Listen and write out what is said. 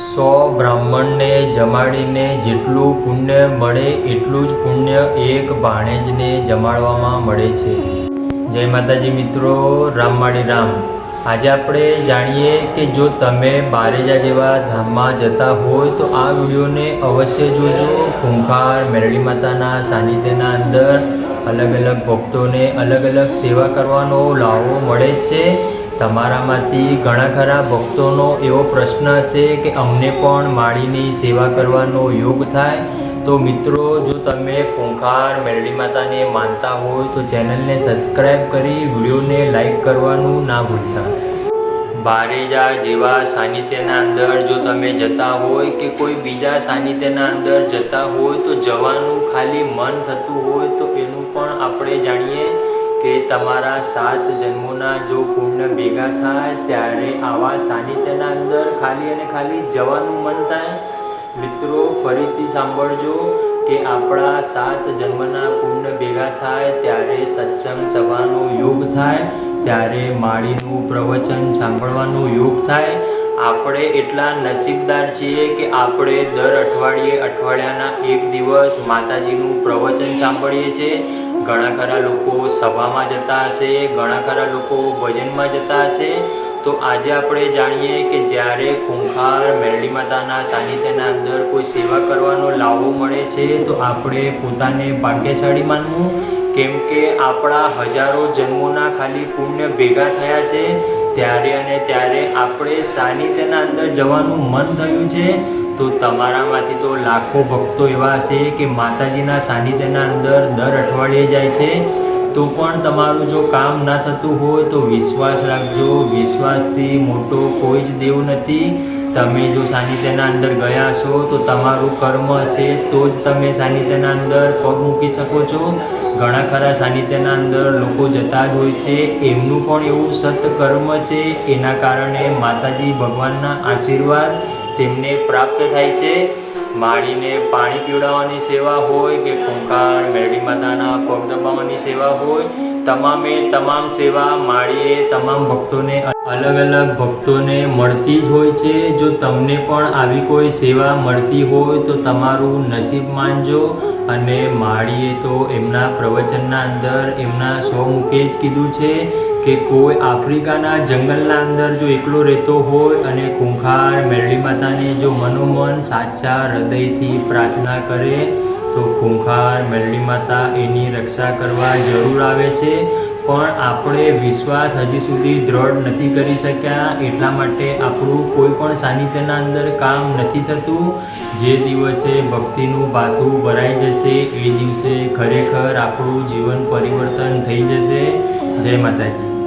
100 બ્રાહ્મણને જમાડીને જેટલું પુણ્ય મળે એટલું જ પુણ્ય એક ભાણેજને જમાડવામાં મળે છે। જય માતાજી મિત્રો, રામવાડી રામ। આજે આપણે જાણીએ કે જો તમે બારેજા જેવા ધામમાં જતા હોય તો આ વિડીયોને અવશ્ય જોજો। ખૂંખાર મેરડી માતાના સાનિધ્યના અંદર અલગ અલગ ભક્તોને અલગ અલગ સેવા કરવાનો લાવો મળે જ છે। તમારામાંથી ઘણા ખરા ભક્તોનો એવો પ્રશ્ન હશે કે અમને પણ માળીની સેવા કરવાનો યોગ થાય। તો મિત્રો, જો તમે ખૂંખાર મેરડી માતાને માનતા હોય તો ચેનલને સબસ્ક્રાઈબ કરી વિડીયોને લાઈક કરવાનું ના ભૂલતા। બારેજા જેવા સાનિધ્યના અંદર જો તમે જતા હોય કે કોઈ બીજા સાનિધ્યના અંદર જતા હોય તો જવાનું ખાલી મન થતું હોય તો એનું પણ આપણે જાણીએ કે તમારા 7 જન્મોના જો પુણ્ય ભેગા થાય ત્યારે આવા સાનિધ્યના અંદર ખાલી અને ખાલી જવાનું મન થાય। મિત્રો, ફરીથી સાંભળજો કે આપણા 7 જન્મના પુણ્ય ભેગા થાય ત્યારે સત્સંગ સભાનો યોગ થાય, ત્યારે માળીનું પ્રવચન સાંભળવાનો યોગ થાય। આપણે એટલા નસીબદાર છીએ કે આપણે દર અઠવાડિયાના એક દિવસ માતાજીનું પ્રવચન સાંભળીએ છીએ। ઘણા ખરા લોકો સભામાં જતા હશે, ઘણા ખરા લોકો ભજનમાં જતા હશે। તો આજે આપણે જાણીએ કે જ્યારે ખૂંખાર મેરડી માતાના સાનિધ્યના અંદર કોઈ સેવા કરવાનો લાવો મળે છે તો આપણે પોતાને ભાગ્યશાળી માનવું, કેમ કે આપણા હજારો જન્મોના ખાલી પુણ્ય ભેગા થયા છે ત્યારે અને ત્યારે આપણે સાનિધ્યના અંદર જવાનું મન થયું છે। તો તમારામાંથી તો લાખો ભક્તો એવા હશે કે માતાજીના સાનિધ્યના અંદર દર અઠવાડિયે જાય છે, તો પણ તમારું જો કામ ના થતું હોય તો વિશ્વાસ રાખજો, વિશ્વાસથી મોટો કોઈ જ દેવ નથી। તમે જો સાનિધ્યના અંદર ગયા છો તો તમારું કર્મ હશે તો જ તમે સાનિધ્યના અંદર પગ મૂકી શકો છો। ઘણા ખરા સાનિધ્યના અંદર લોકો જતા જ હોય છે, એમનું પણ એવું સત્કર્મ છે, એના કારણે માતાજી ભગવાનના આશીર્વાદ તેમને પ્રાપ્ત થાય છે। માળીને પાણી પીવડાવવાની સેવા હોય કે ખૂંખાર મેરડી માતાના પગ દબાવવાની સેવા હોય, તમામ સેવા માળીએ તમામ ભક્તોને અલગ અલગ ભક્તોને મળતી જ હોય છે। જો તમને પણ આવી કોઈ સેવા મળતી હોય તો તમારું નસીબ માનજો। અને માળીએ તો એમના પ્રવચનના અંદર એમના સ્વમુખે જ કીધું છે કે કોઈ આફ્રિકાના જંગલના અંદર જો એકલો રહેતો હોય અને ખૂંખાર મેરડી માતાને જો મનોમન સાચા હૃદયથી પ્રાર્થના કરે તો ખૂંખાર મેરડી માતા એની રક્ષા કરવા જરૂર આવે છે। પણ આપણે વિશ્વાસ હજી સુધી દ્રઢ નથી કરી શક્યા, એટલા માટે આપણું કોઈ પણ સાનિધ્યના અંદર કામ નથી થતું। જે દિવસે ભક્તિનું ભાથું ભરાઈ જશે એ દિવસે ખરેખર આપણું જીવન પરિવર્તન થઈ જશે। જય માતાજી।